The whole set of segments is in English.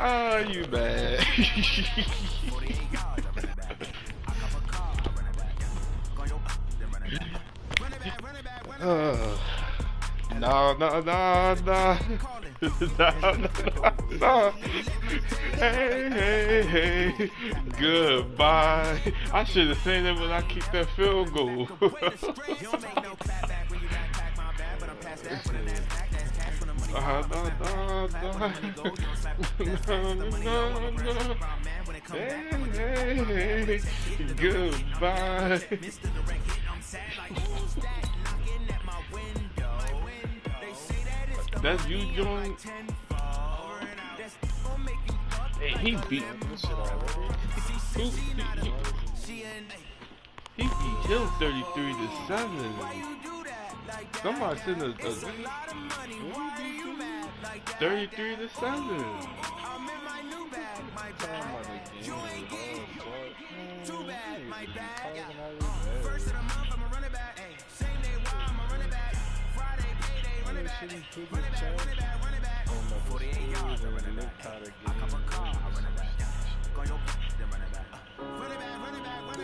Ah, you bad. uh, no, no, no, no. No, no, no. Hey, hey, hey. Goodbye. I should have seen it when I kicked that field goal. No, no, no. No, no, no. Hey, hey, hey. Goodbye. That's you, John. Hey, he beat. Who? He beat him 33-7. Somebody sent a 33-7.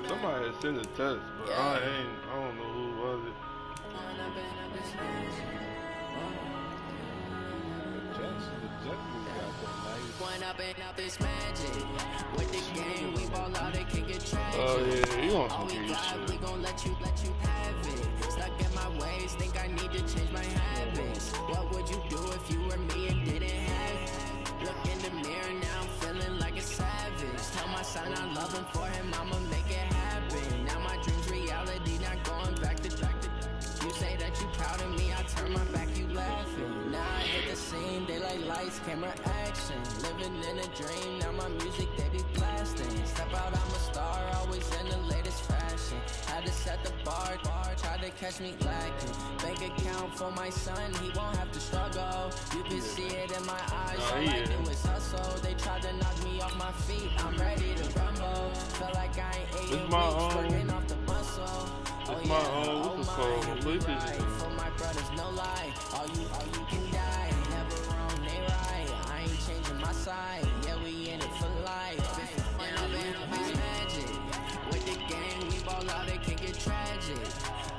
Somebody sent a text, but I don't know who was it. Oh yeah, you want some good shit. We gon' let you have it. Stuck in my ways, think I need to change my habits. What would you do if you were me and didn't have it? Look in the mirror, now I'm feeling like a savage. Tell my son I love him, for him I'ma make it happen. Now my dream's reality, not going back to you say that you proud of me, I turn my back, you laughing. Now I hit the scene, daylight lights, camera action. Living in a dream, now my music they be blasting. Step out, I'm a star, always in the latest fashion. Had to set the bar, tried to catch me lacking. Bank account for my son, he won't have to struggle. You can see it in my eyes, all I do is hustle. They tried to knock me off my feet, I'm ready to rumble. Feel like I ain't 8 weeks, working off the muscle. It's my what's it called? For my brothers, no lie. All you can die. Never wrong, they right. I ain't changing my side. Yeah, we in it for life. Now, it's magic. With the game, we ball out, it can get tragic.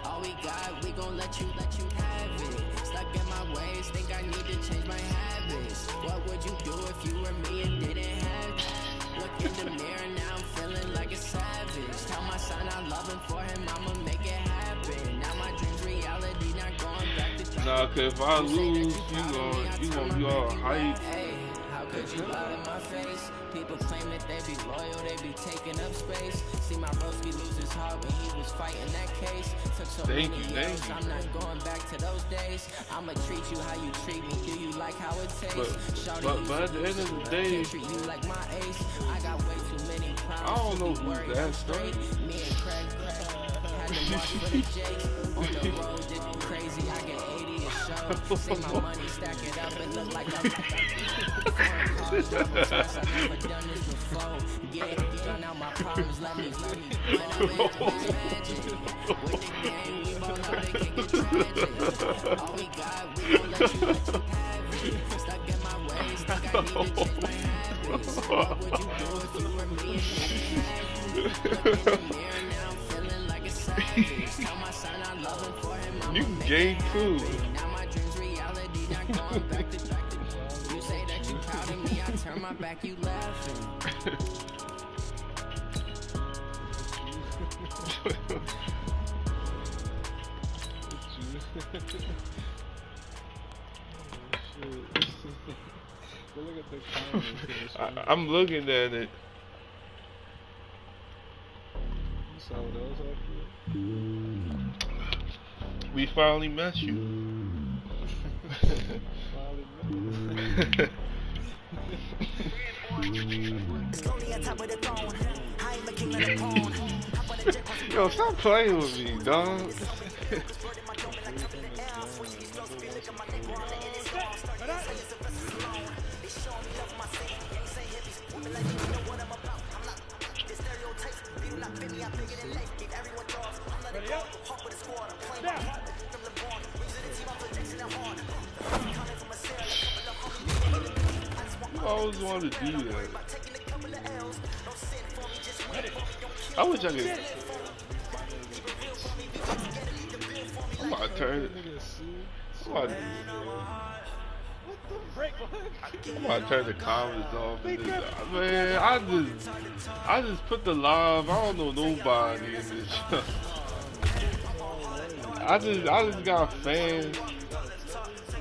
All we got, we gon' let you have it. Stuck in my ways, think I need to change my habits. What would you do if you were me and didn't have it? Look in the mirror, now I'm feeling like a savage. Tell my son I love him, for him I'ma make it happen. Now my dream's reality, not going back to nah, cause if I lose, you gonna be all hype. How could you lie in my face? People claim that they be loyal, they be taking up space. See my Broski lose his heart when he was fighting that case. Took so many years, I'm not going back to those days. I'ma treat you how you treat me. Do you like how it tastes? But at the end of the day, treat you like my ace. I got way too many problems. I don't know who's that straight. Me and Craig had to march for the Jakes. On the road, did crazy. I get 80 a show. See my money stack it up and look like I'm foreign cars, double twice. I've never done this before. Get drown out my problems. Let me. When I'm in this magic. With the game, we both know they can get tragic. All we got, we gon' let you have it. Stuck in my ways, think I need to change my habits. What would you do if you were me and didn't have it? Look in the mirror, now I'm feeling like a savage. Tell my son I love him, for him I'ma you make gay it too. happen. Now my dream's reality, not going back to you say that you proud of me, I turn my back, you laughing. I'm looking at it. We finally met you. Yo, stop playing with me, dog. always wanted to do that. I wish I could. I'm about to turn it. I'm about to turn the comments off. Man, I just put the live. I don't know nobody in this. I just got fans.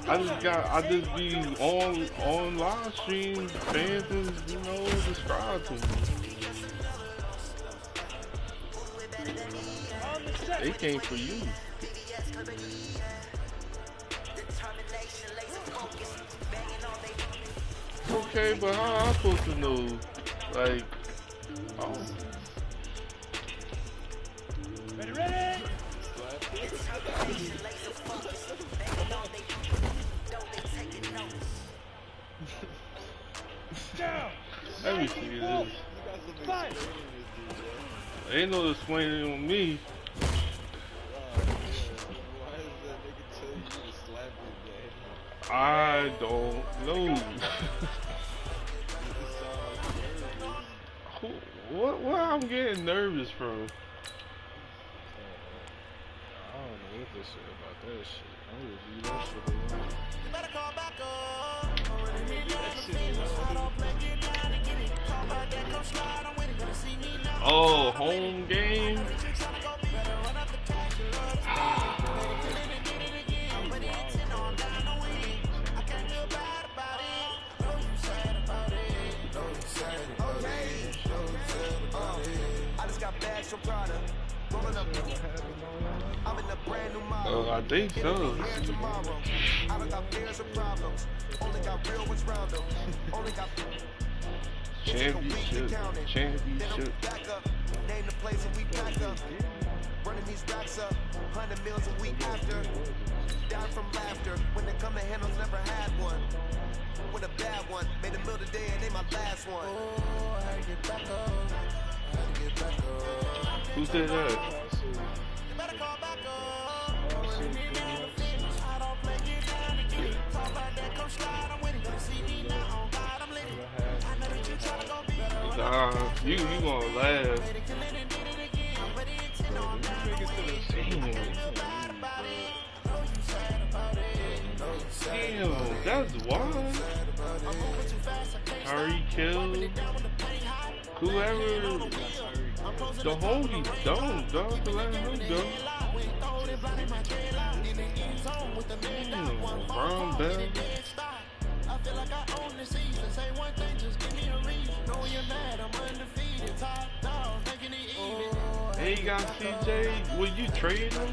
I just be on live stream. Fans is, subscribe to me. They came for you. Okay, but how am I supposed to know? Like, oh. Ready? Let me see this. Ain't no explaining on me. I don't know. What I'm getting nervous from? I don't know what this shit about that shit. I'm gonna review that shit alone. Oh, home game? I think so. Championship. Name the place and we back up. Running these racks up. 100 meals a week after. Down from laughter. When they come to handles, never had one. With a bad one. Made a meal today and they my last one. Oh, I get back up. Who said that? You better call back up. Nah, you gonna laugh. Damn, that's wild. Harry killed whoever. The homie don't, dog, to let him go. Damn, Brown Bell. I feel like I own the season. Say one thing, just give me a reason. Know you're mad, I'm undefeated. Top dog, making it even. Hey, you got CJ? Will you trade him?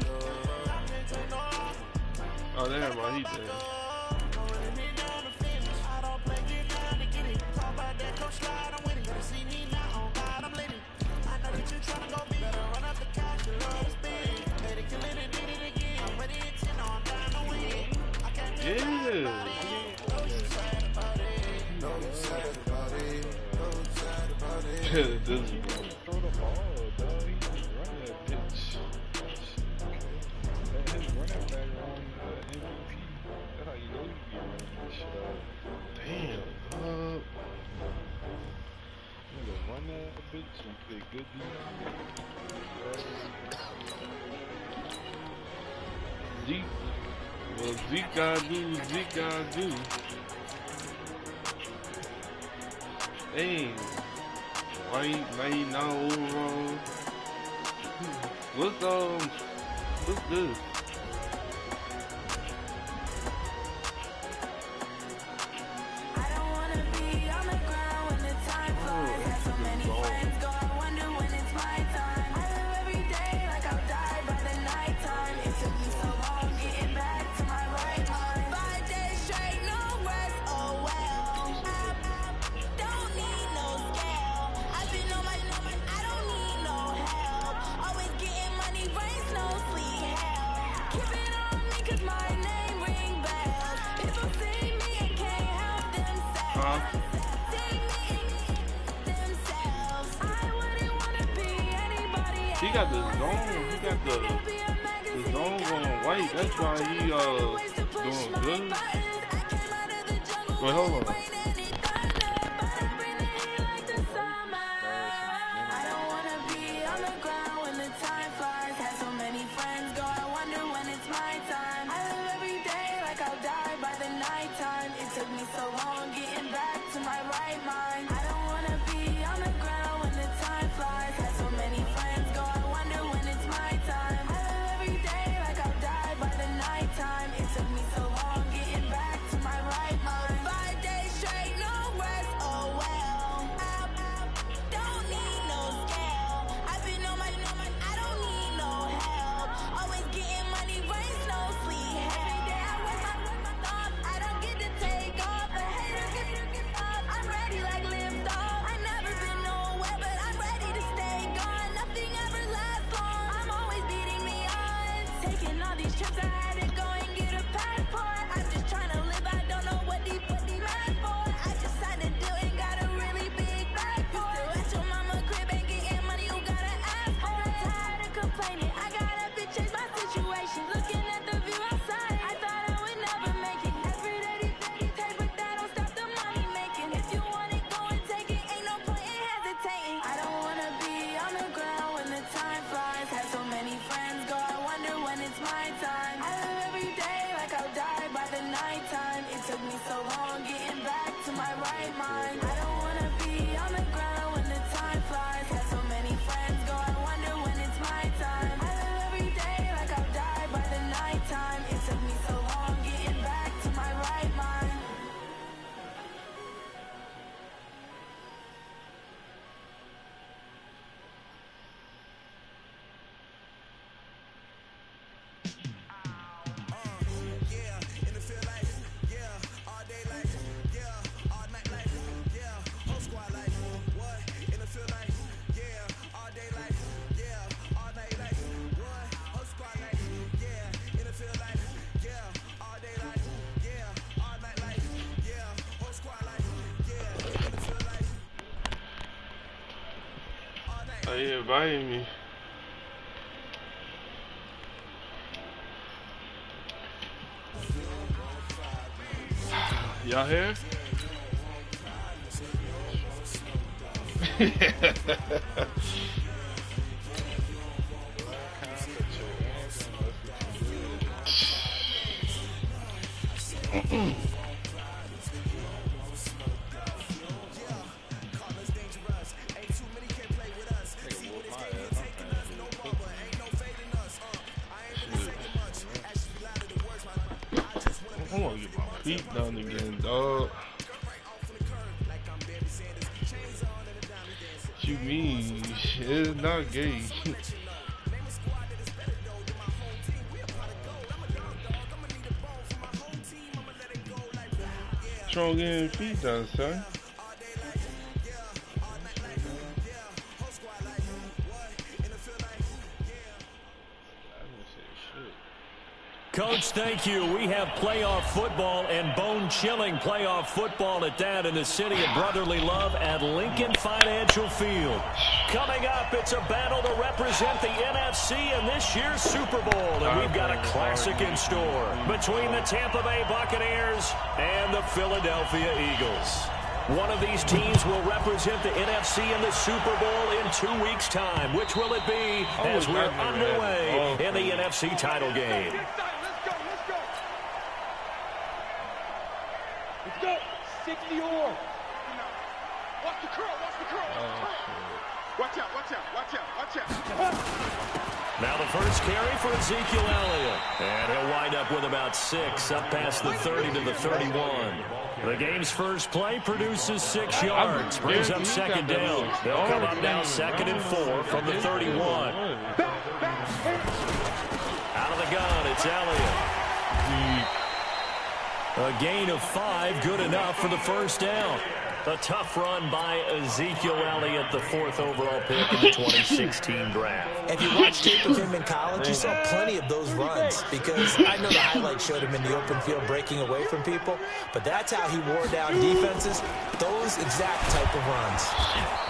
Oh, damn, bro, he dead. Yeah. This Throw the ball, dog. He just run that bitch. Let his running back run MVP. That's how you know you be running this shit out. damn. Nigga, run that bitch and play good defense. Well, Zeke gotta do what Zeke gotta do. Dang. White 99 overall. What's this? I don't wanna be on the ground when the time flies. Have so many friends go, I wonder when it's my time. I live every day like I'll die by the nighttime. It took me so long getting back to my right mind. 5 days straight, no rest, oh well. I don't need no scale. I've been on my, I don't need no help. Always getting money, rains, no sleep, hell. Keep it on me 'cause my name ring bells. People see me and can't help themselves. See me themselves. I wouldn't wanna be anybody else. He got the zone. He got the zone going white. That's why he doing good. Wait, hold on. right mind. I don't wanna be on the ground when the time flies. Got so many friends go, I wonder when it's my time. I live every day like I'll die by the nighttime. It took me so long getting back to my right mind. Oh, he invited me. Y'all here? I want to get my feet done again, dog. What you mean? It's not gay. Strong getting feet done, son. Coach, thank you. We have playoff football and bone-chilling playoff football at that in the city of brotherly love at Lincoln Financial Field. Coming up, it's a battle to represent the NFC in this year's Super Bowl, and we've got a classic in store between the Tampa Bay Buccaneers and the Philadelphia Eagles. One of these teams will represent the NFC in the Super Bowl in 2 weeks' time. Which will it be as we're underway in the NFC title game? Let's go. 60 or. Watch the curl. Watch the curl. Watch out. Watch out. Watch out. Watch out. Now the first carry for Ezekiel Elliott. And he'll wind up with about 6 up past the 30 to the 31. The game's first play produces 6 yards. Brings up second down. They'll come up now 2nd and 4 from the 31. Out of the gun, it's Elliott. A gain of 5, good enough for the first down. A tough run by Ezekiel Elliott, the 4th overall pick in the 2016 draft. If you watched tape of him in college, you saw plenty of those runs because I know the highlights showed him in the open field breaking away from people, but that's how he wore down defenses, those exact type of runs.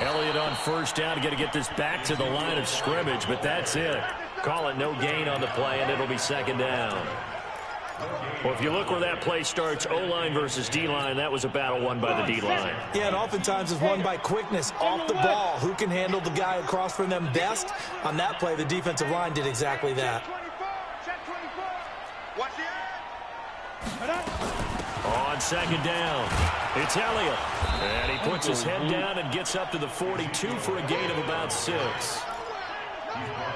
Elliott on first down, got to get this back to the line of scrimmage, but that's it. Call it no gain on the play, and it'll be second down. Well, if you look where that play starts, O-line versus D-line, that was a battle won by the D-line. Yeah, and oftentimes it's won by quickness off the ball. Who can handle the guy across from them best? On that play, the defensive line did exactly that. On second down, it's Elliott. And he puts his head down and gets up to the 42 for a gain of about 6.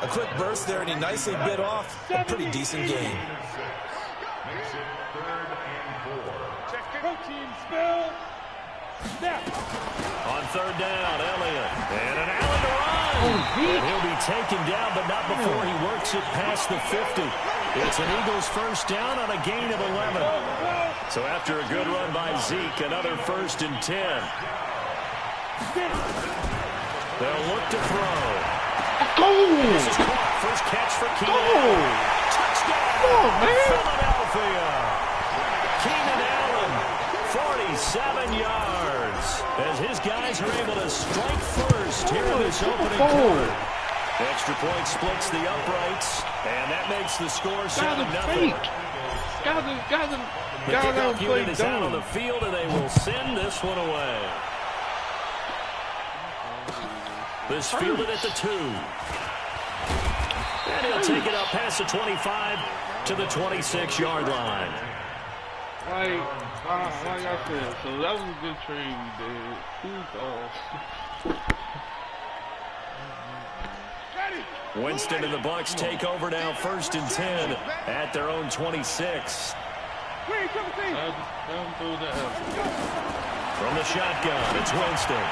A quick burst there, and he nicely bit off a pretty decent gain. On third down, Elliott. And an Allen to run. And he'll be taken down, but not before he works it past the 50. It's an Eagles first down on a gain of 11. So after a good run by Zeke, another 1st and 10. They'll look to throw. This is caught. First catch for Keenan. Touchdown, Philadelphia. Keenan Allen, 47 yards, as his guys are able to strike first here in this opening quarter. Extra point splits the uprights, and that makes the score 7-0. The kickoff unit is out on the field, and they will send this one away. This fielded at the 2. And he'll take it up past the 25 to the 26-yard line. Like, Like I said, so that was a good trade we did. Winston and the Bucks take over now, 1st and 10 at their own 26. From the shotgun, it's Winston.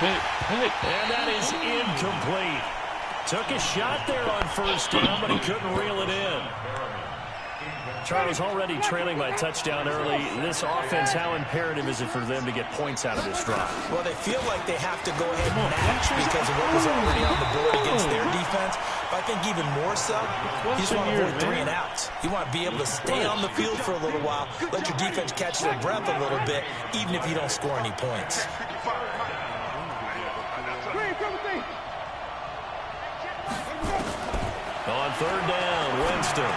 And that is incomplete. Took a shot there on 1st down, but he couldn't reel it in. Charles, already trailing by touchdown early. This offense, how imperative is it for them to get points out of this drive? Well, they feel like they have to go ahead and match because of what was already on the board against their defense. But I think even more so, you just want to avoid 3 and outs. You want to be able to stay on the field for a little while, let your defense catch their breath a little bit, even if you don't score any points. On 3rd down, Winston.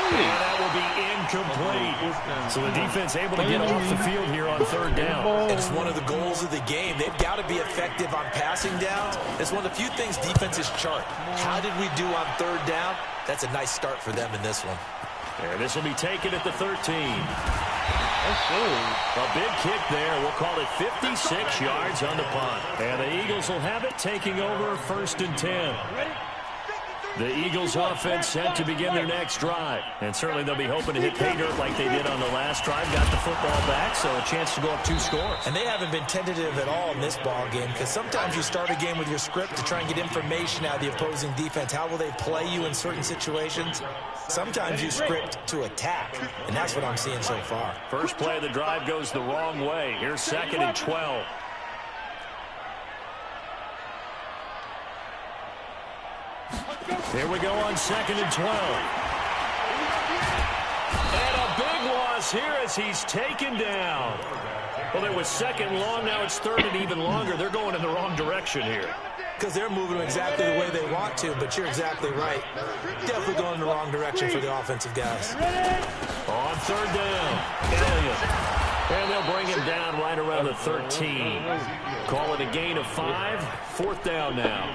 And that will be incomplete. So the defense able to get off the field here on 3rd down. And it's one of the goals of the game. They've got to be effective on passing downs. It's one of the few things defenses chart. How did we do on 3rd down? That's a nice start for them in this one. And this will be taken at the 13. A big kick there. We'll call it 56 yards on the punt. And the Eagles will have it, taking over 1st and 10. The Eagles offense set to begin their next drive. And certainly they'll be hoping to hit pay dirt like they did on the last drive. Got the football back, so a chance to go up 2 scores. And they haven't been tentative at all in this ball game, because sometimes you start a game with your script to try and get information out of the opposing defense. How will they play you in certain situations? Sometimes you script to attack, and that's what I'm seeing so far. First play of the drive goes the wrong way. Here's 2nd and 12. Here we go on 2nd and 12. And a big loss here as he's taken down. Well, it was 2nd long. Now it's 3rd and even longer. They're going in the wrong direction here. Because they're moving exactly the way they want to, but you're exactly right. Definitely going in the wrong direction for the offensive guys. On 3rd down, Elliott. And they'll bring him down right around the 13. Call it a gain of 5. 4th down now.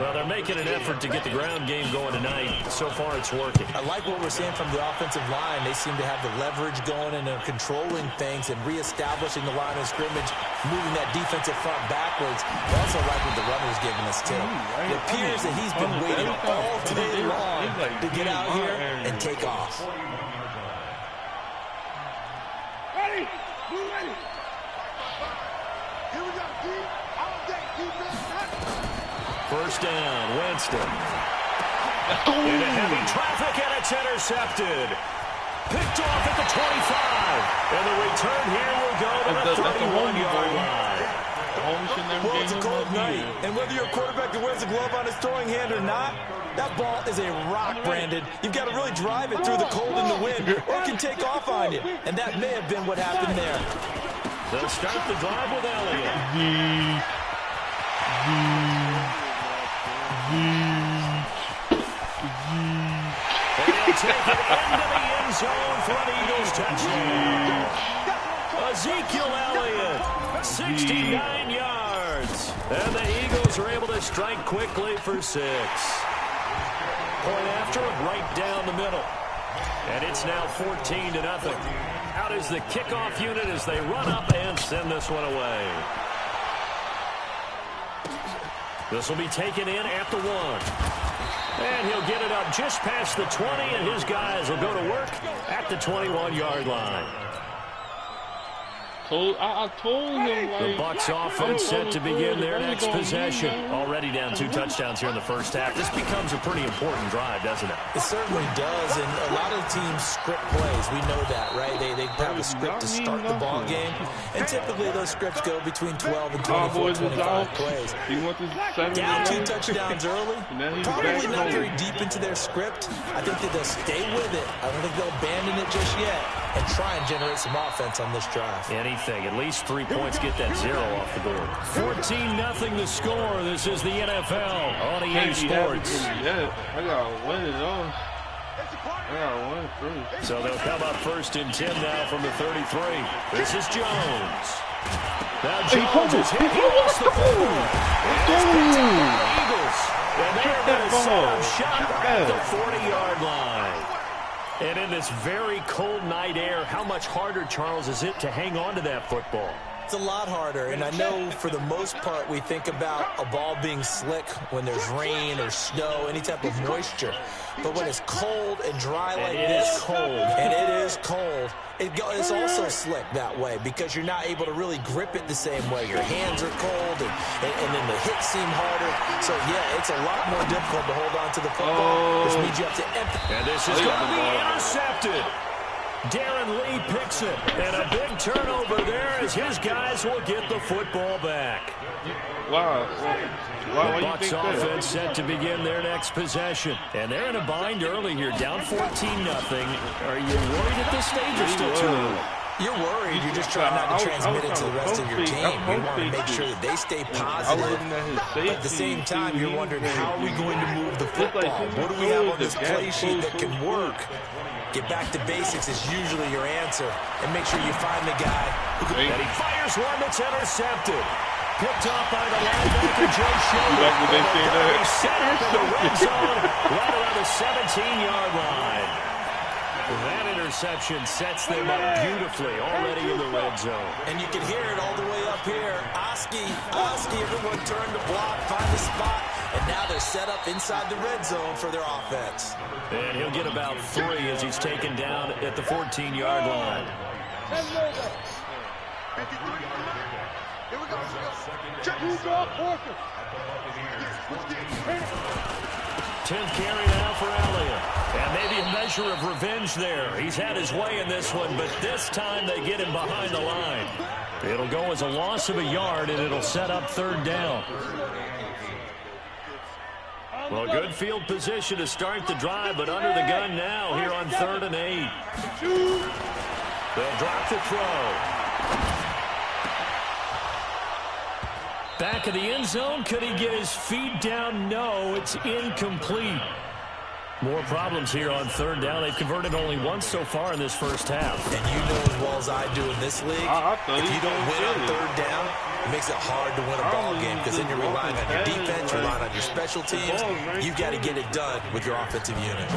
Well, they're making an effort to get the ground game going tonight. So far, it's working. I like what we're seeing from the offensive line. They seem to have the leverage going, and they're controlling things and reestablishing the line of scrimmage, moving that defensive front backwards. I also like what the runner's giving us, too. It appears that he's been waiting all day long to get out here and take off. Ready? Move ready. Here we go, D. All day, defense. 1st down, Winston. Into heavy traffic, and it's intercepted. Picked off at the 25. And the return here will go to the 31-yard line. Well, it's a cold night, and whether you're a quarterback that wears a glove on his throwing hand or not, that ball is a rock, Brandon. You've got to really drive it through the cold and the wind, or it can take off on you. And that may have been what happened there. They'll start the drive with Elliott. And he'll take it into the end zone for an Eagles touchdown. Ezekiel Elliott, 69 yards. And the Eagles are able to strike quickly for 6. Point after it, right down the middle. And it's now 14-0. Out is the kickoff unit as they run up and send this one away. This will be taken in at the 1. And he'll get it up just past the 20, and his guys will go to work at the 21-yard line. I told him, like, the Bucs offense set to begin their next possession. Already down 2 touchdowns here in the first half. This becomes a pretty important drive, doesn't it? It certainly does, and a lot of teams script plays. We know that, right? They have a script to start the ball game, and typically those scripts go between 12 and 24, 25 plays. Down 2 touchdowns early, probably not very deep into their script. I think that they'll stay with it. I don't think they'll abandon it just yet and try and generate some offense on this drive. Anything. At least 3 points, get that 0 off the board. 14-0 the score. This is the NFL on EA Sports. Yeah, I got to win it all. I got to win through. So they'll come up 1st and 10 now from the 33. This is Jones. Now Jones is hit. He lost the ball. Eagles. And they're going to set up shop at the 40-yard line. And in this very cold night air, how much harder, Charles, is it to hang on to that football? It's a lot harder, and I know for the most part we think about a ball being slick when there's rain or snow, any type of moisture. But when it's cold and dry like this, and it is cold, it's also slick that way because you're not able to really grip it the same way. Your hands are cold, and then the hits seem harder. So, yeah, it's a lot more difficult to hold on to the football, which means you have to empty. And this is going to be intercepted. Darren Lee picks it, and a big turnover there as his guys will get the football back. Why The you Bucs think that? offense set to begin their next possession. And they're in a bind early here, down 14-0. Are you worried at this stage or still too early? You're worried. You're just trying not to transmit it to the rest of your team. You want to make sure that they stay positive. But at the same time, you're wondering, how are we going to move the football? What do we have on this play sheet that can work? Get back to basics is usually your answer. And make sure you find the guy who can... And he fires one that's intercepted. Picked off by the linebacker, Joe Schilling. Back when they say that. He's set up in the red zone right around the 17-yard line. That interception sets them up beautifully already in the red zone. And you can hear it all the way up here. Oski, everyone turned to block, find the spot. And now they're set up inside the red zone for their offense. And he'll get about 3 as he's taken down at the 14-yard line. Here we go. Check. 10th carry now for Elliott. And maybe a measure of revenge there. He's had his way in this one, but this time they get him behind the line. It'll go as a loss of a yard, and it'll set up 3rd down. Well, good field position to start the drive, but under the gun now here on 3rd and 8. They'll drop the throw. Back of the end zone. Could he get his feet down? No, it's incomplete. More problems here on 3rd down. They've converted only once so far in this first half. And you know as well as I do in this league, if you don't win on 3rd down, it makes it hard to win a ball game because then you're relying on your defense, you're relying on your special teams. You've got to get it done with your offensive unit.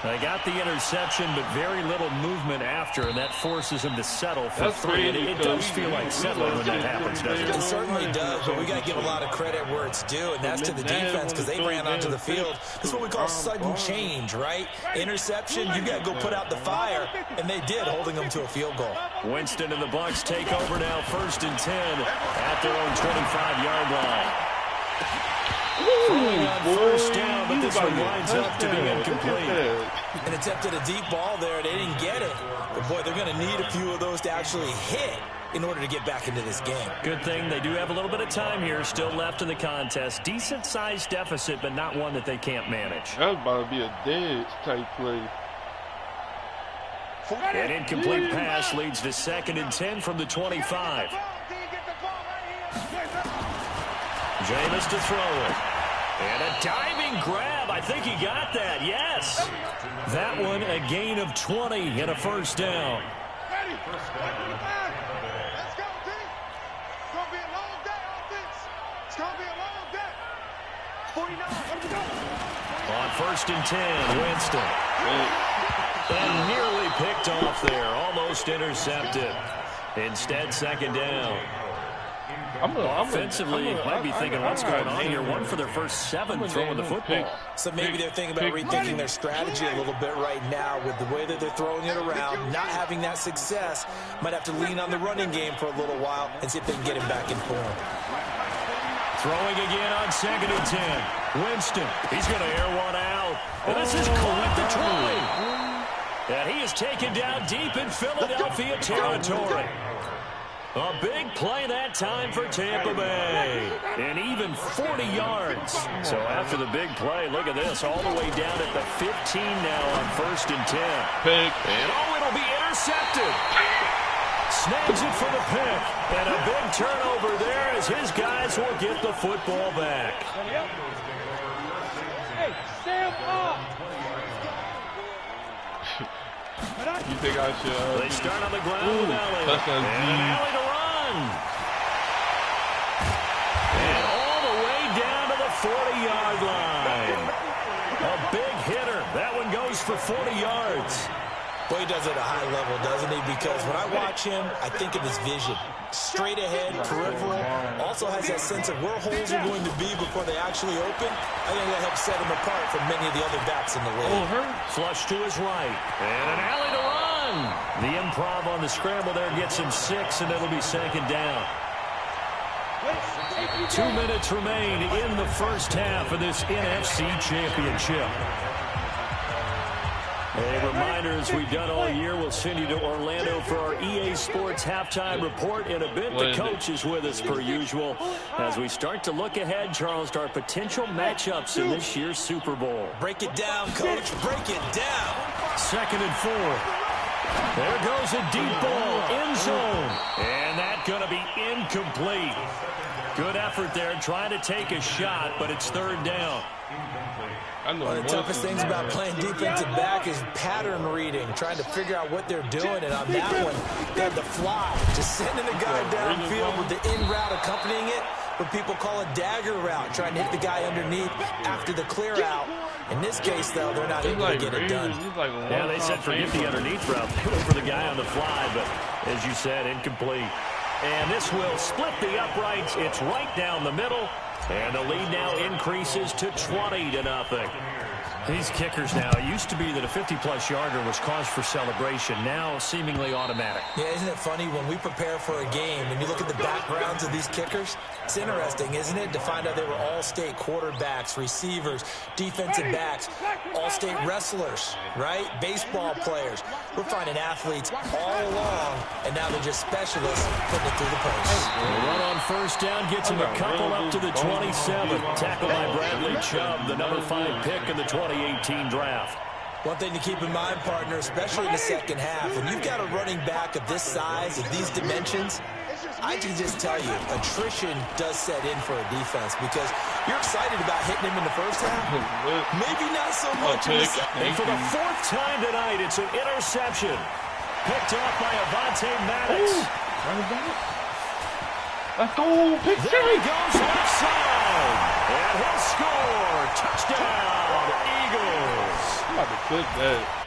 They got the interception, but very little movement after, and that forces them to settle for 3. It does feel like settling when that happens, doesn't it? It certainly does, but we got to give a lot of credit where it's due, and that's to the defense because they ran onto the field. This is what we call sudden change, right? Interception, you got to go put out the fire, and they did, holding them to a field goal. Winston and the Bucs take over now, 1st and 10 at their own 25-yard line. On 1st down, but this one winds up to be incomplete. An attempt at a deep ball there. They didn't get it. But, boy, they're going to need a few of those to actually hit in order to get back into this game. Good thing they do have a little bit of time here still left in the contest. Decent-sized deficit, but not one that they can't manage. That was about to be a dead type play. An incomplete pass leads to 2nd and 10 from the 25. Jameis to throw it. And a diving grab. I think he got that. Yes. That one a gain of 20 and a 1st down. Ready. Let's go, team. It's going to be a long day on this. It's going to be a long day. 49. Let's go. On 1st and 10, Winston. And nearly picked off there. Almost intercepted. Instead, 2nd down. Offensively, you might be thinking, what's going on here? One for their first 7 throwing the football. So maybe they're thinking about rethinking their strategy a little bit right now with the way that they're throwing it around, not having that success. Might have to lean on the running game for a little while and see if they can get him back in form. Throwing again on 2nd and 10. Winston, he's going to air one out. And this is caught the try. And he is taken down deep in Philadelphia territory. A big play that time for Tampa Bay. And even 40 yards. So after the big play, look at this. All the way down at the 15 now on 1st and 10. Pick. And it'll be intercepted. Snags it for the pick. And a big turnover there as his guys will get the football back. Hey, stand up. You think I should? They start on the ground with Elliott. Touchdown, And an alley to run. And all the way down to the 40-yard line. A big hitter. That one goes for 40 yards. Boy, he does it at a high level, doesn't he? Because when I watch him, I think of his vision. Straight ahead, peripheral. Also has that sense of where holes are going to be before they actually open. I think that helps set him apart from many of the other backs in the league. Flush to his right. And an alley to run. The improv on the scramble there gets him 6, and it'll be second down. 2 minutes remain in the first half of this NFC Championship. A reminder, as we've done all year, we'll send you to Orlando for our EA Sports halftime report. In a bit, the coach is with us per usual as we start to look ahead, Charles, to our potential matchups in this year's Super Bowl. Break it down, Coach. Break it down. 2nd and 4. There goes a deep ball, end zone. And that's going to be incomplete. Good effort there, trying to take a shot, but it's 3rd down. One of the toughest things about playing defensive back is pattern reading, trying to figure out what they're doing. And on that one, they had the fly, just sending the guy downfield with the in route accompanying it, what people call a dagger route, trying to hit the guy underneath after the clear out. In this case, though, they're not able to get it done. Yeah, they said forget the underneath route. They went for the guy on the fly, but as you said, incomplete. And this will split the uprights. It's right down the middle. And the lead now increases to 20-0. These kickers now, it used to be that a 50-plus yarder was cause for celebration. Now seemingly automatic. Yeah, isn't it funny when we prepare for a game and you look at the backgrounds of these kickers? It's interesting, isn't it, to find out they were all-state quarterbacks, receivers, defensive backs, all-state wrestlers, right? Baseball players. We're finding athletes all along, and now they're just specialists putting it through the post. The run on 1st down gets him a couple up to the 27. Tackled by Bradley Chubb, the number 5 pick in the 2018 draft. One thing to keep in mind, partner, especially in the second half, when you've got a running back of this size, of these dimensions, I can just tell you, attrition does set in for a defense because you're excited about hitting him in the first half. Maybe not so much in the second. And for the 4th time tonight, it's an interception. Picked off by Avonte Maddox. Let's go, pick There he goes left side. And he'll score. Touchdown, Eagles. I'm about to click that.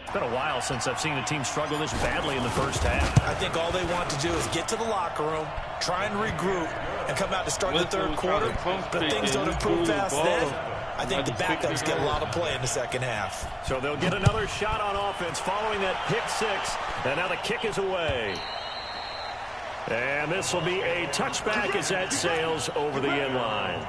It's been a while since I've seen a team struggle this badly in the first half. I think all they want to do is get to the locker room, try and regroup, and come out to start the 3rd quarter. But if things don't improve fast then, I think the backups get a lot of play in the second half. So they'll get another shot on offense following that pick 6. And now the kick is away. And this will be a touchback as that sails over the end line.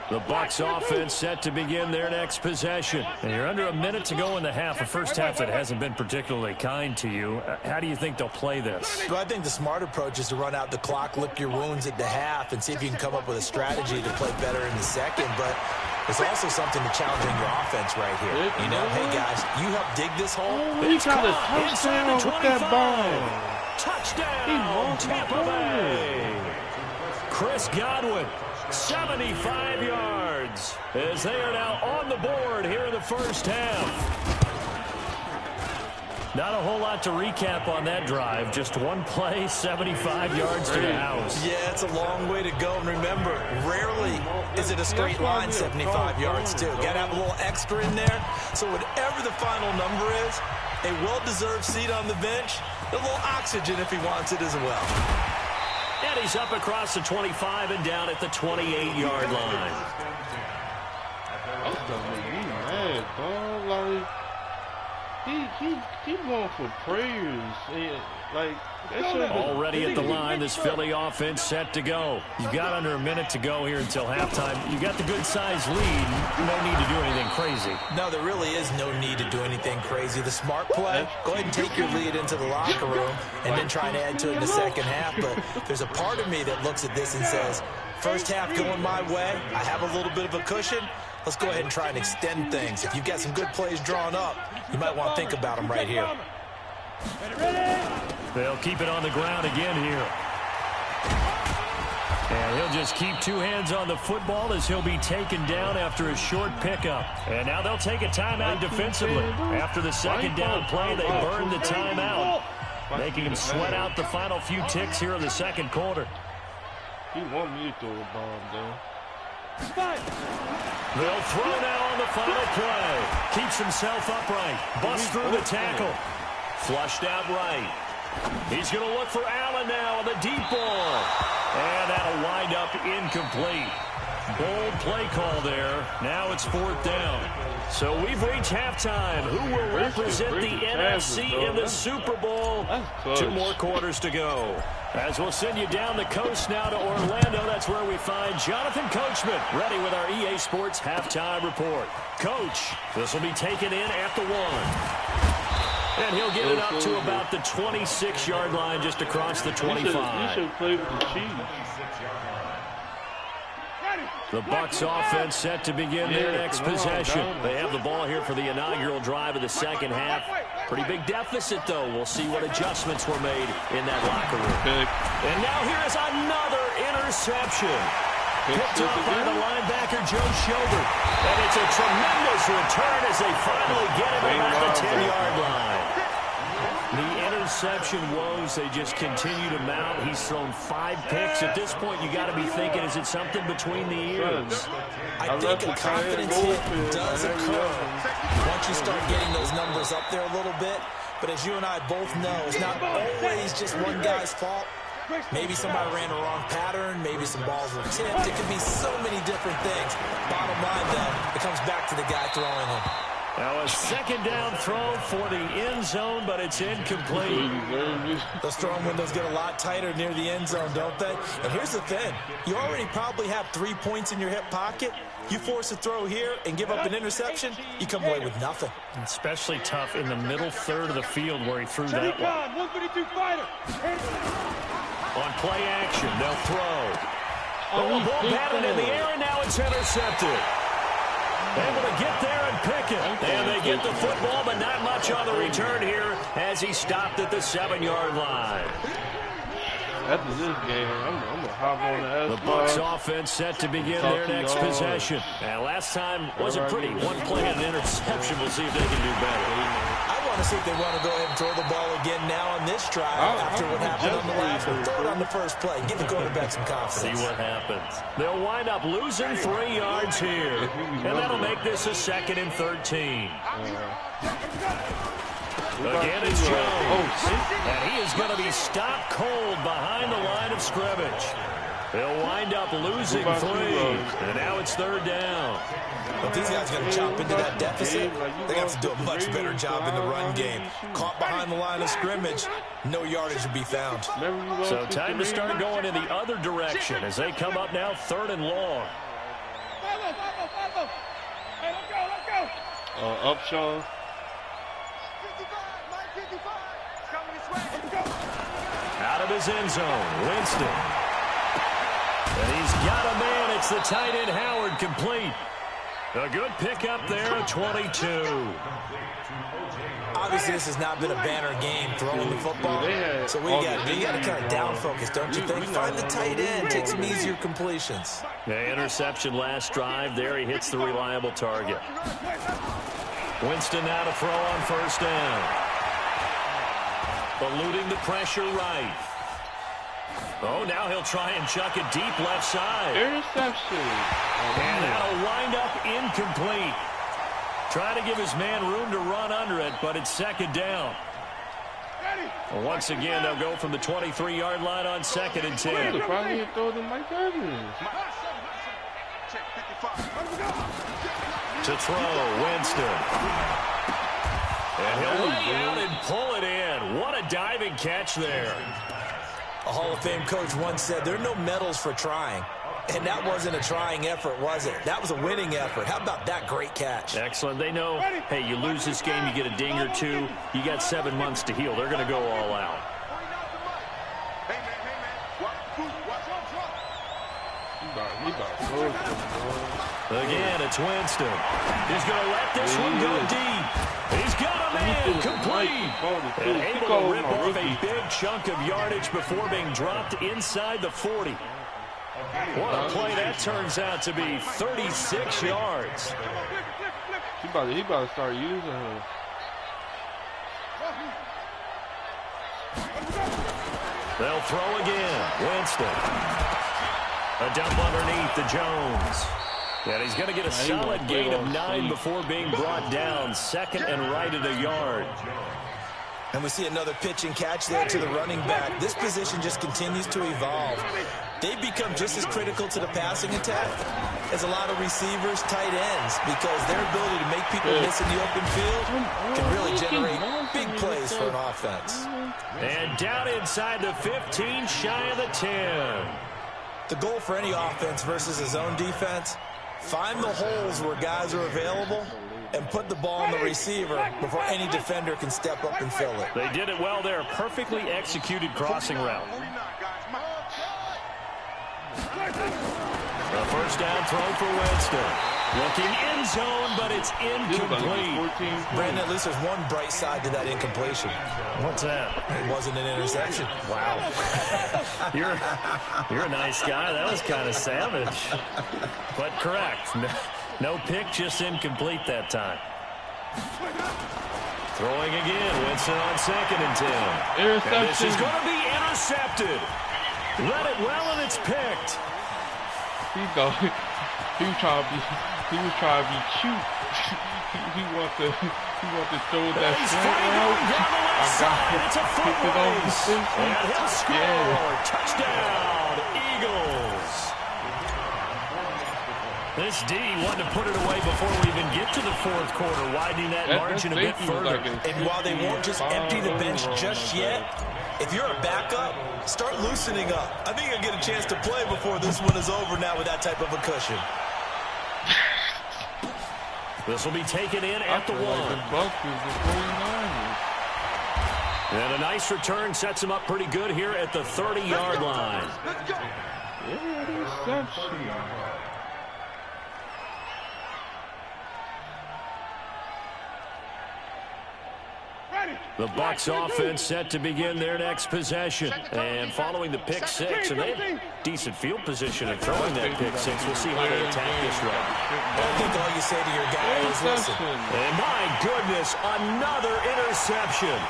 The Bucs offense set to begin their next possession. And you're under a minute to go in the half, a first half that hasn't been particularly kind to you. How do you think they'll play this? Well, I think the smart approach is to run out the clock, lick your wounds at the half, and see if you can come up with a strategy to play better in the second. But there's also something to challenging your offense right here. You know, hey, guys, you help dig this hole. He got a touchdown with that ball. Touchdown, Tampa Bay. Chris Godwin, 75 yards, as they are now on the board here in the first half. Not a whole lot to recap on that drive. Just one play, 75 yards to the house. Yeah, it's a long way to go. And remember, rarely is it a straight line 75 yards, too. Got to have a little extra in there. So whatever the final number is, a well-deserved seat on the bench, a little oxygen if he wants it as well. And he's up across the 25 and down at the 28-yard line. That's gonna make me mad, dog. Like, he going for prayers. Like, already at the line, this Philly offense set to go. You've got under a minute to go here until halftime. You've got the good-sized lead. No need to do anything crazy. No, there really is no need to do anything crazy. The smart play, go ahead and take your lead into the locker room and then try to add to it in the second half. But there's a part of me that looks at this and says, first half going my way, I have a little bit of a cushion. Let's go ahead and try and extend things. If you've got some good plays drawn up, you might want to think about them right here. They'll keep it on the ground again here. And he'll just keep 2 hands on the football as he'll be taken down after a short pickup. And now they'll take a timeout defensively. After the second down play, they burn the timeout, making him sweat out the final few ticks here in the second quarter. He want me to throw a bomb, though. They'll throw now on the final play. Keeps himself upright. Busts through the tackle. Flushed out right. He's going to look for Allen now on the deep ball. And that'll wind up incomplete. Bold play call there. Now it's 4th down. So we've reached halftime. Who will represent the NFC in the Super Bowl? 2 more quarters to go. As we'll send you down the coast now to Orlando, that's where we find Jonathan Coachman, ready with our EA Sports halftime report. Coach, this will be taken in at the 1. And he'll get it up to about the 26-yard line, just across the 25. You should play with the Chiefs. The Bucs offense set to begin their next possession. They have the ball here for the inaugural drive of the second half. Pretty big deficit, though. We'll see what adjustments were made in that locker room. And now here is another interception. Picked up by the linebacker, Joe Schobert. And it's a tremendous return as they finally get him about the 10-yard line. The interception woes, they just continue to mount. He's thrown 5 picks. At this point, you got to be thinking, is it something between the ears? I think a confidence hit does occur once you start getting those numbers up there a little bit. But as you and I both know, it's not always just one guy's fault. Maybe somebody ran a wrong pattern. Maybe some balls were tipped. It could be so many different things. Bottom line, though, it comes back to the guy throwing them. Now a second down throw for the end zone, but it's incomplete. Those throwing windows get a lot tighter near the end zone, don't they? And here's the thing. You already probably have 3 points in your hip pocket. You force a throw here and give up an interception, you come away with nothing. Especially tough in the middle third of the field where he threw that one. 152 fighter. On play action, they'll throw. Oh, the ball batted in the air, and now it's intercepted. Able to get there and pick it. And they get the football, but not much on the return here as he stopped at the 7-yard line. After this game, I'm going to hop on the The Bucs offense set to begin their next possession. And last time wasn't pretty. 1 play and an interception. We'll see if they can do better. I want to see if they want to go ahead and throw the ball again now on this drive after what happened on the last one. Throw it on the first play. Give the quarterback some confidence. See what happens. They'll wind up losing 3 yards here. And that'll make this a 2nd and 13. Again, it's Jones. And he is going to be stopped cold behind the line of scrimmage. They'll wind up losing 3. And now it's 3rd down. If these guys are going to chop into that deficit, they have to do a much better job in the run game. Caught behind the line of scrimmage, no yardage to be found. So time to start going in the other direction as they come up now 3rd and long. Hey, let's go. Upshaw. 55, coming this way. Let's go. Out of his end zone, Winston. And he's got a man. It's the tight end, Howard, complete. A good pickup there at 22. Obviously, this has not been a banner game throwing the football. So you got to kind of down focus, don't you think? Find the tight end, take some easier completions. The interception last drive. There he hits the reliable target. Winston now to throw on 1st down. Eluding the pressure right. Oh, now he'll try and chuck it deep left side. Interception. And that'll wind up incomplete. Trying to give his man room to run under it, but it's 2nd down. Well, once again, they'll go from the 23-yard line on 2nd and 10. Probably throw them like that. To throw, Winston. And he'll lay out and pull it in. What a diving catch there. A Hall of Fame coach once said, there are no medals for trying. And that wasn't a trying effort, was it? That was a winning effort. How about that great catch? Excellent. They know, hey, you lose this game, you get a ding or 2. You got 7 months to heal. They're going to go all out. Again, it's Winston. He's going to let this one go deep. He's got a man complete. And able to rip off a big chunk of yardage before being dropped inside the 40. What a play that turns out to be. 36 yards. He about to start using her. They'll throw again. Winston. A dump underneath to Jones. And he's going to get a solid gain of 9 before being brought down. Second and right at a yard. And we see another pitch and catch there to the running back. This position just continues to evolve. They've become just as critical to the passing attack as a lot of receivers, tight ends, because their ability to make people miss in the open field can really generate big plays for an offense. And down inside the 15, shy of the 10. The goal for any offense versus a zone defense, find the holes where guys are available and put the ball on the receiver before any defender can step up and fill it. They did it well there. Perfectly executed crossing route. A first down throw for Winston. Looking end zone, but it's incomplete. Brandon, at least there's one bright side to that incompletion. What's that? It wasn't an interception. Wow. You're a nice guy. That was kind of savage. But correct. No pick, just incomplete that time. Throwing again. Winston on 2nd and 10. Interception. And this is going to be intercepted. Read it well, and it's picked. He was trying to be cute. he want to throw that straight out. It's a foot race. And he'll score. Yeah. Touchdown, Eagles. This D wanted to put it away before we even get to the 4th quarter, widening that margin a bit further. And while they won't just empty the bench just yet, if you're a backup, start loosening up. I think you'll get a chance to play before this one is over now with that type of a cushion. This will be taken in at the 1. And a nice return sets him up pretty good here at the 30-yard line. The Bucs offense set to begin their next possession. And following the pick 6, and they have decent field position in throwing that pick 6. We'll see how they attack this run. I think all you say to your guy is listen. And my goodness, another interception.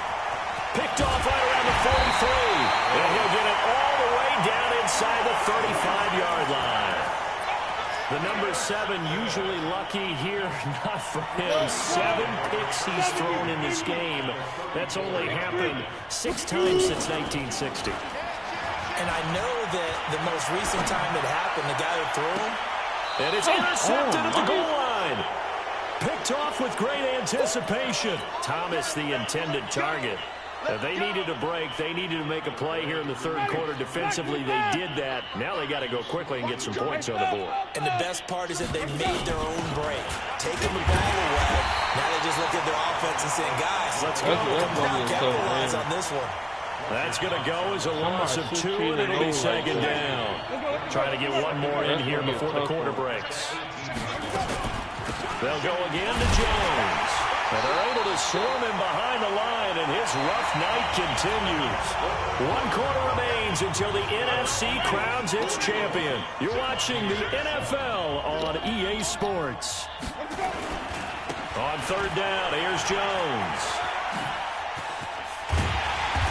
Picked off right around the 43. And he'll get it all the way down inside the 35-yard line. The number 7 usually lucky here, not for him. 7 picks he's thrown in this game. That's only happened 6 times since 1960. And I know that the most recent time it happened, the guy who threw him. And it's intercepted at the goal line. Picked off with great anticipation. Thomas, the intended target. They needed a break. They needed to make a play here in the 3rd quarter. Defensively, they did that. Now they got to go quickly and get some points on the board. And the best part is that they made their own break. Taking the ball away. Now they just look at their offense and saying, guys, let's go. Capitalize on this one. That's going to go as a loss of 2, and it'll be 2nd down. Trying to get one more in here before the quarter breaks. They'll go again to Jones. And they're able to swarm him behind the line, and his rough night continues. 1 quarter remains until the NFC crowns its champion. You're watching the NFL on EA Sports. On 3rd down, here's Jones.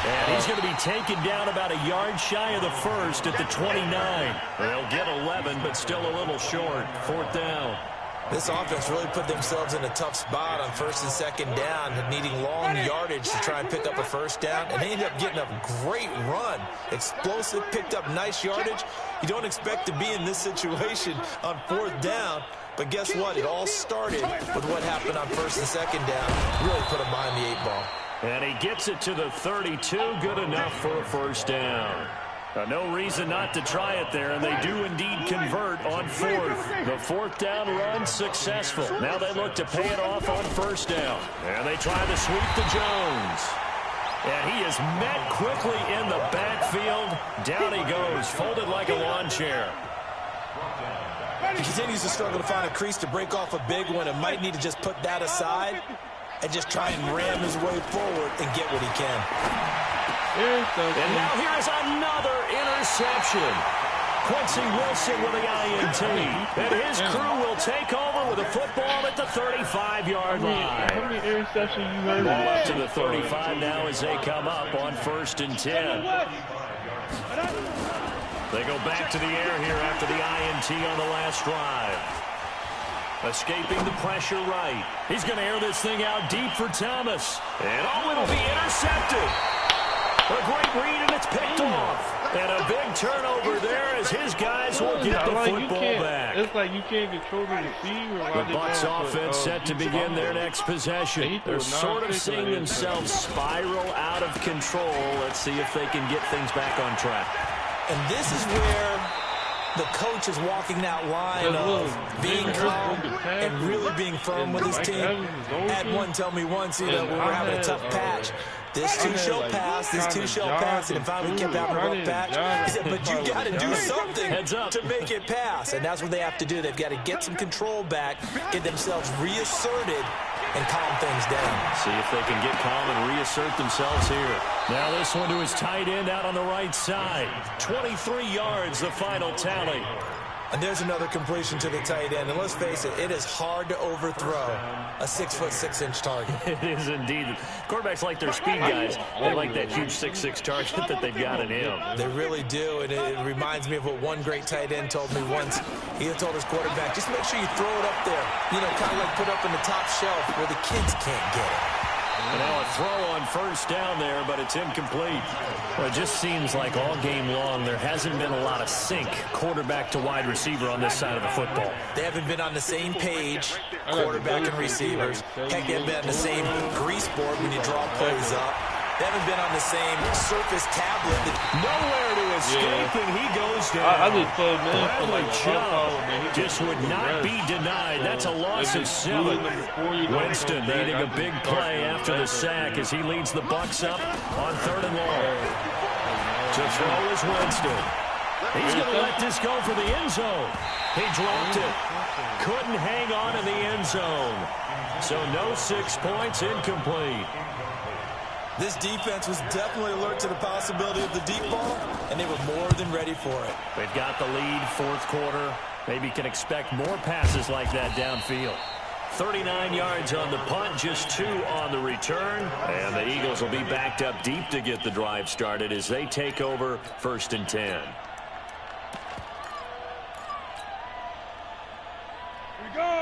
And he's going to be taken down about a yard shy of the 1st at the 29. They'll get 11, but still a little short. 4th down. This offense really put themselves in a tough spot on 1st and 2nd down, needing long yardage to try and pick up a 1st down, and they ended up getting a great run. Explosive, picked up nice yardage. You don't expect to be in this situation on 4th down, but guess what? It all started with what happened on 1st and 2nd down. Really put them behind the 8 ball. And he gets it to the 32, good enough for a 1st down. No reason not to try it there, and they do indeed convert on 4th. The 4th down run successful. Now they look to pay it off on 1st down. And they try to sweep to Jones. And he is met quickly in the backfield. Down he goes, folded like a lawn chair. He continues to struggle to find a crease to break off a big one, and might need to just put that aside and just try and ram his way forward and get what he can. And now here is another interception. Quincy Wilson with the INT. And his crew will take over with a football at the 35-yard line. How many interceptions you heard? Ball up to the 35 now as they come up on 1st and 10. They go back to the air here after the INT on the last drive. Escaping the pressure right. He's going to air this thing out deep for Thomas. And oh, it'll be intercepted. A great read, and it's picked off. And a big turnover there as his guys will get the football back. It's like you can't control the receiver. The Bucs offense set to begin their next possession. They're sort of seeing themselves spiral out of control. Let's see if they can get things back on track. And this is where the coach is walking that line of being calm and really being firm with his team. Had one tell me once, when we're having a tough patch, this two shall pass, and if finally kept having a rough patch, he said, but you got to do something to make it pass. And that's what they have to do. They've got to get some control back, get themselves reasserted, and calm things down. See if they can get calm and reassert themselves here. Now this one to his tight end out on the right side. 23 yards, the final tally. And there's another completion to the tight end. And let's face it, it is hard to overthrow a 6'6" target. It is indeed. Quarterbacks like their speed guys. They like that huge 6'6" target that they've got in him. They really do. And it reminds me of what one great tight end told me once. He had told his quarterback, just make sure you throw it up there. Kind of like put up in the top shelf where the kids can't get it. And now a throw on first down there, but it's incomplete. Well, it just seems like all game long there hasn't been a lot of sync quarterback to wide receiver on this side of the football. They haven't been on the same page, quarterback and receivers. Heck, they haven't been on the same grease board when you draw plays up. They haven't been on the same surface tablet. Nowhere to escape, and he goes down. I just told man for Bradley like Chubb just would not be denied. That's a loss of 7. Winston needing a big play after the sack as he leads the Bucs up on 3rd and long. To throw is Winston. He's going to let this go for the end zone. He dropped it. Couldn't hang on in the end zone. So no 6 points, incomplete. This defense was definitely alert to the possibility of the deep ball, and they were more than ready for it. They've got the lead, 4th quarter. Maybe can expect more passes like that downfield. 39 yards on the punt, just 2 on the return. And the Eagles will be backed up deep to get the drive started as they take over 1st and 10.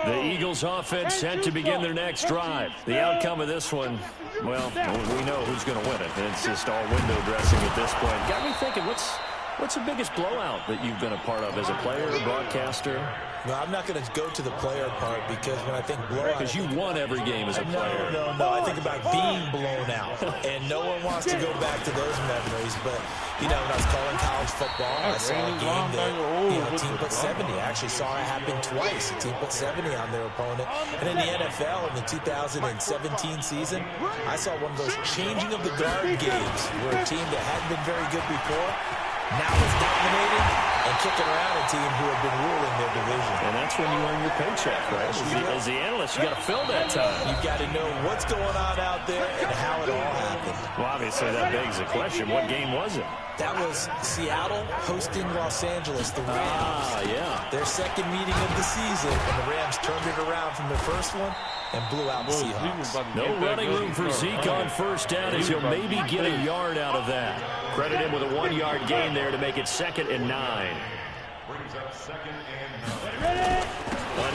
The Eagles offense set to begin their next drive. The outcome of this one, well, we know who's going to win it. It's just all window dressing at this point. Got me thinking, what's the biggest blowout that you've been a part of as a player, broadcaster? No, I'm not going to go to the player part because when I think blowout... Because you won every game as a player. No. I think about being blown out. And no one wants to go back to those memories. But, when I was calling college football, I saw a game that, a team put 70. I actually saw it happen twice. A team put 70 on their opponent. And in the NFL, in the 2017 season, I saw one of those changing of the guard games where a team that hadn't been very good before now is dominating and kicking around a team who have been ruling their division. And that's when you earn your paycheck, right? As the analyst, you got to fill that time. You've got to know what's going on out there and how it all happened. Well, obviously, that begs the question, what game was it? That was Seattle hosting Los Angeles, the Rams. Yeah. Their second meeting of the season, and the Rams turned it around from the first one and blew out the Seahawks. No running room for Zeke on first down as he'll maybe get a yard out of that. Credit him with a 1-yard gain there to make it 2nd and 9.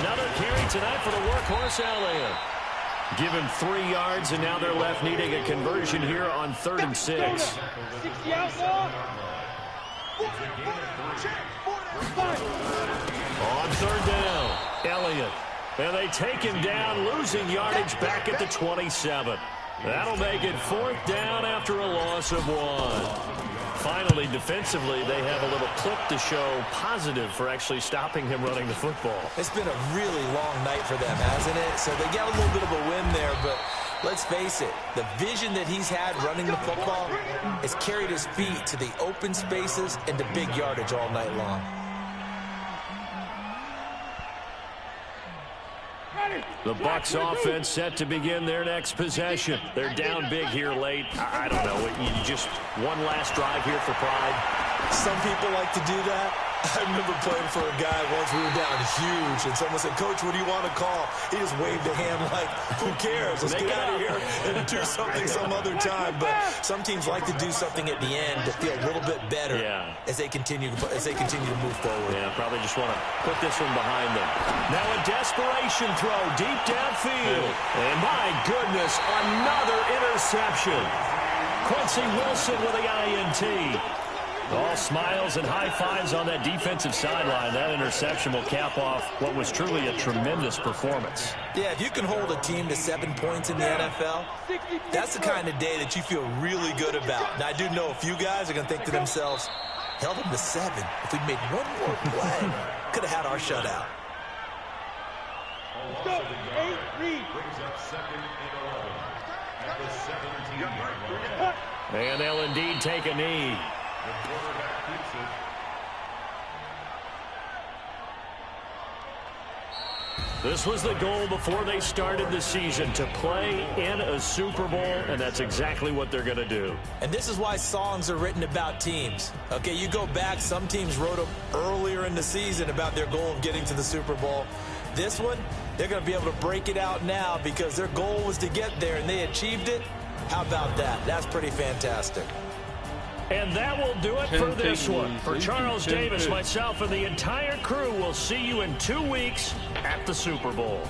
Another carry tonight for the workhorse Elliott. Give him 3 yards, and now they're left needing a conversion here on 3rd and 6. 60 out ball. On 3rd down, Elliott. And they take him down, losing yardage back at the 27. That'll make it 4th down after a loss of 1. Finally, defensively, they have a little clip to show positive for actually stopping him running the football. It's been a really long night for them, hasn't it? So they got a little bit of a win there, but let's face it, the vision that he's had running the football has carried his feet to the open spaces and to big yardage all night long. The Bucs offense set to begin their next possession. They're down big here late. I don't know. You just one last drive here for pride. Some people like to do that. I remember playing for a guy once. We were down huge, and someone said, "Coach, what do you want to call?" He just waved a hand like, "Who cares? Let's get out of here and do something some other time." But some teams like to do something at the end to feel a little bit better as they continue to move forward. Yeah, probably just want to put this one behind them. Now a desperation throw deep downfield, and my goodness, another interception. Quincy Wilson with the INT. All smiles and high fives on that defensive sideline. That interception will cap off what was truly a tremendous performance. Yeah, if you can hold a team to 7 points in the NFL, that's the kind of day that you feel really good about. Now, I do know a few guys are going to think to themselves, held them to 7. If we'd made one more play, could have had our shutout. Go, 8, read. And they'll indeed take a knee. This was the goal before they started the season, to play in a Super Bowl, and that's exactly what they're going to do. And this is why songs are written about teams. Okay, you go back, some teams wrote them earlier in the season about their goal of getting to the Super Bowl. This one, they're going to be able to break it out now because their goal was to get there, and they achieved it. How about that? That's pretty fantastic. And that will do it for this one. For Charles Davis, myself, and the entire crew, we'll see you in 2 weeks at the Super Bowl.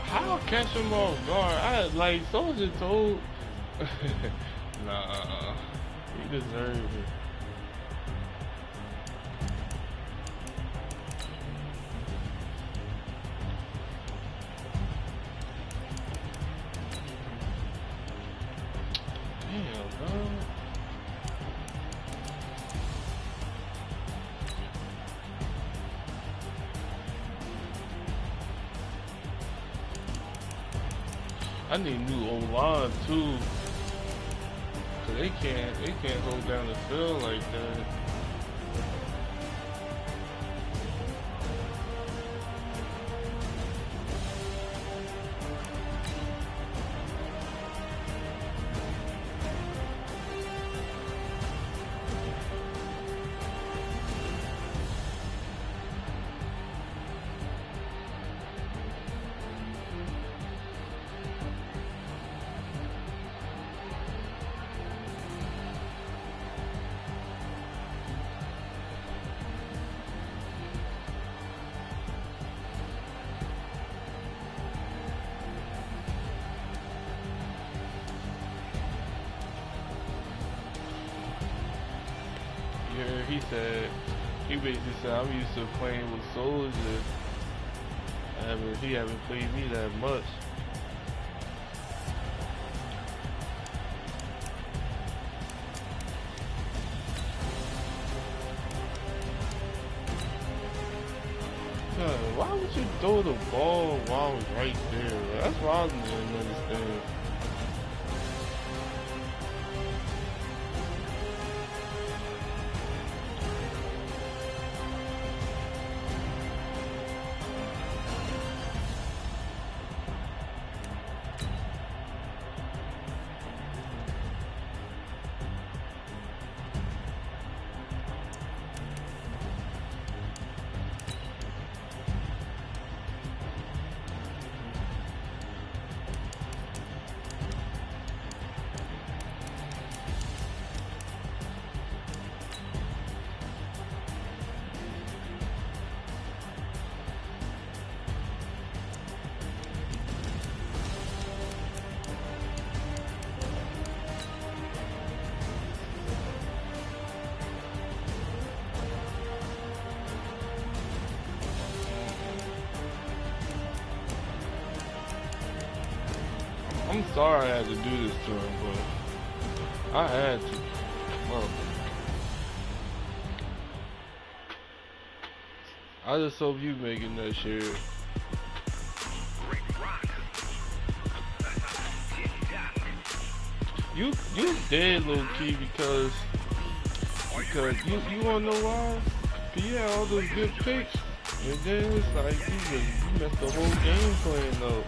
How catch him off guard? I like Soldier told. Nah, he deserves it. Damn, bro. I need new O-line too, cause they can't go down the field like that. He said, he basically said, I'm used to playing with Soldier. He haven't played me that much. Why would you throw the ball while I was right there? That's what I didn't understand. I'm sorry I had to do this to him, but I had to. Well, I just hope you make it next year. You dead low key because you wanna know why? Cause you had all those good picks, and then it's like you messed the whole game plan up.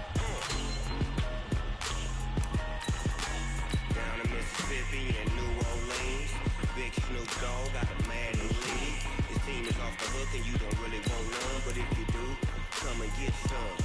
Down in Mississippi and New Orleans, Big Snoop Dogg got a mad lead. His team is off the hook and you don't really want none, but if you do, come and get some.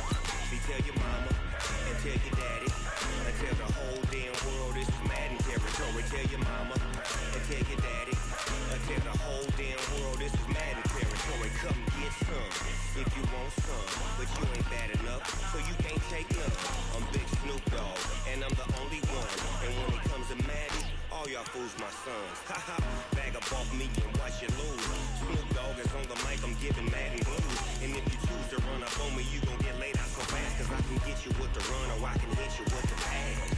See, tell your mama and tell your daddy and tell the whole damn world this is Madden territory. Tell your mama and tell your daddy and tell the whole damn world this is Madden territory. Come get some if you want some, but you ain't bad enough, so you can't take none. I'm Big Snoop Dogg and I'm the only one. And when it comes to Madden, all y'all fools my sons. Haha, bag up off me and watch you lose. Snoop Dogg is on the mic, I'm giving Madden blues. And if you choose to run up on me, you gon' get laid out so fast. Cause I can get you with the run or I can hit you with the pass.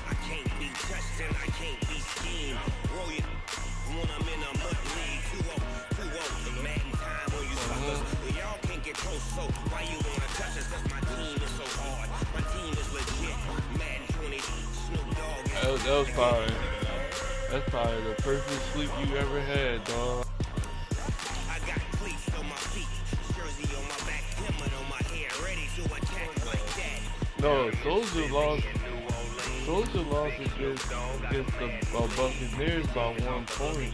I can't be touched and I can't be schemed. Roll you when I'm in a mud league. 2-0, 2-0, the Madden time on you suckers. Well, y'all can't get close, so why you wanna touch us? Cause my team is so hard. My team is legit. Madden 20, Snoop Dogg. That's probably the perfect sleep you ever had, dog. I got cleats on my feet, jersey on my back, helmet on my head, ready to attack like that. No, Soldier lost against the Buccaneers by 1 point.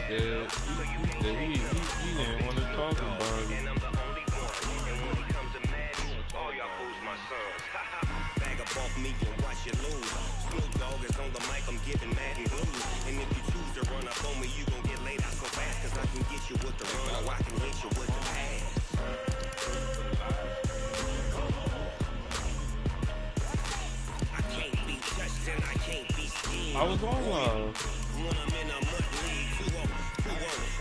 Yeah. He didn't want to talk about it. And I'm the only one. And when it comes to Madden, all y'all fools my sons. Bag up off me and watch you lose. Snoop Dogg is on the mic, I'm giving Madden blues. And if you choose to run up on me, you gon' get laid out so fast. Cause I can get you with the run or I can hit you with the pass. I can't be touched and I can't be schemed. I was on live. When I'm in a mud league, 2-0,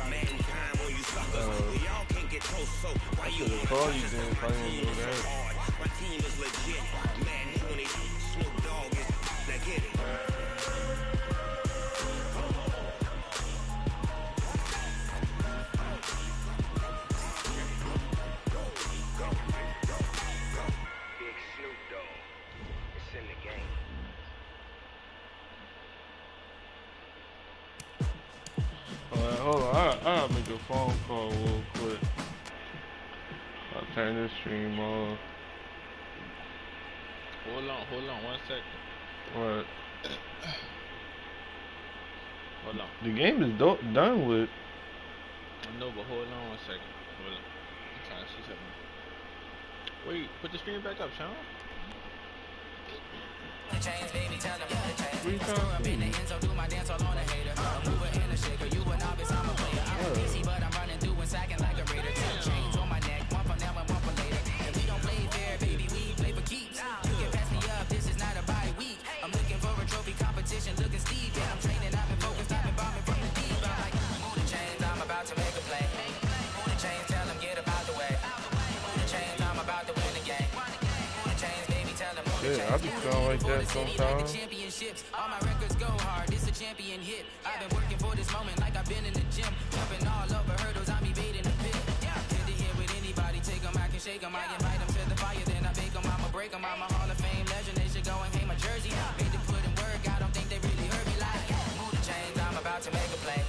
Madden time on you suckers. Well, y'all can't get close, so why you wanna call touch you us? then if I My didn't team know is so that. hard. My team is legit. Madden 20, Snoop Dogg is. Now get it. Big Snoop Dogg. It's in the game. Alright, hold on. I'll make a phone call real quick. I'll turn this stream on. Hold on 1 second. What? Hold on. The game is done with. I know, but hold on 1 second. Hold on. I'm trying to see something. Wait, put the screen back up, Sean. Chains, baby, tell them the chains. What you Screw trying up to in the do? end, so do my dance all on a hater. A mover and a shaker, you a novice, I'm a player. I'm a PC, but I'm running through and sacking like a raider. 2 chains on my neck, one for now and one for later. And we don't play fair, baby, we play for keeps. You can pass me up, this is not a bye week. I'm looking for a trophy competition, looking steep. Yeah, I'm training, I've been focused, I've been bombing from the deep. I'm like, move the chains, I'm about to make a play. Move the chains, tell them get up out the way. Move the chains, I'm about to win the game. Move the chains, baby, tell them move the chains. Yeah, I be sound like that sometimes. Championships, all my records go hard. This a champion hit. I've been working for this moment like I've been in the gym, jumping all over hurdles. I'm evading the pit. Hit to hit with anybody, take 'em, I can shake 'em. I invite 'em to the fire, then I bake 'em. I'ma break 'em. I'm a Hall of Fame legend. They should go and hang my jersey. Made to put in work. I don't think they really heard me like. Move the chains, I'm about to make a play.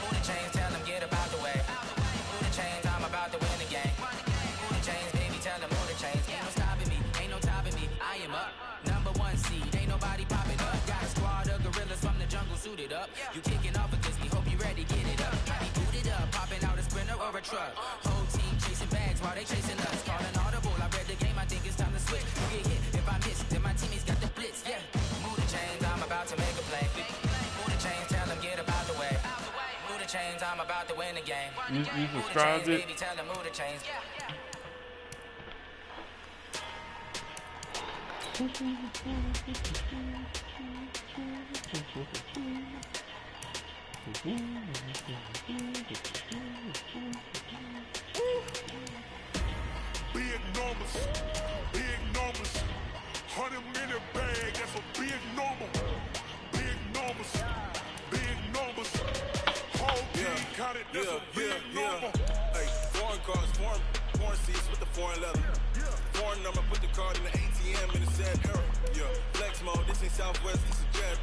Move the chains, tell them get up out the way. Move the chains, I'm about to win the game. Move the chains, baby, tell them move the chains. Ain't no stopping me, ain't no topping me. I am up. #1 seed, ain't nobody popping up. Got a squad of gorillas from the jungle suited up. You kicking off against me, hope you ready, get it up. I be booted up, popping out a sprinter or a truck. Whole team chasing bags while they chasing us. Calling audible, I read the game, I think it's time to switch. You get hit, if I miss, then my teammates got the blitz, yeah. Move the chains, I'm about to make a play. Move the chains, tell them get up out the way. Move the chains, I'm about to win the game. You subscribed it? Baby, tell them who to change. Big numbers, 100-minute bag, that's a big number. Big numbers, whole team counted, that's a big number. Hey, foreign cars, foreign seats with the foreign leather. Foreign number, put the card in the ATM in the sad era. Yeah, flex mode, this ain't Southwest, this is Jet.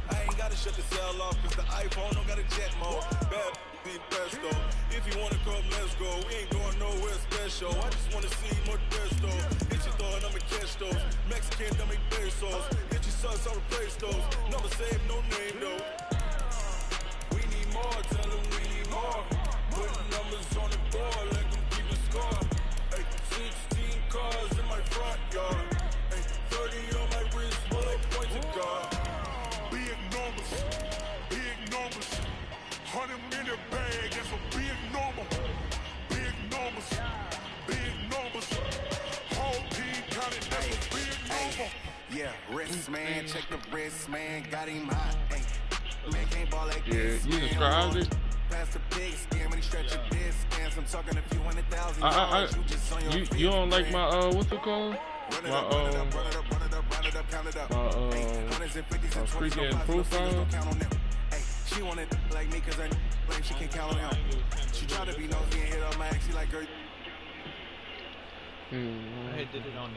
I ain't gotta shut the cell off, cause the iPhone don't got a jet mode. Bad be pesto. If you wanna come, let's go. We ain't going nowhere special. I just wanna see more pesto. Hit your thought, I'ma catch those. Mexican, dummy pesos. Hit your sons, I'll replace those. Never save no name though. We need more, tell them we need more. Putting numbers on the board, let them keep a score. Hey, 16 cars in my front yard. Hey, 30 on my wrist, full of points of God. Big numbers, 100-minute bag, that's a big number. Big numbers, whole team counted, that's a big number. Yeah, wrist man, check the wrist man, got him hot. Hey, man can't ball like this. You subscribed it? Pass the pig skin when he stretch your distance. I'm talking a few $100,000. You don't like my what's it called? My freaking profile. She wanted like me cause her claim she can't count on him. She tried to be nosy and hit up my ex, she like girl. I did it on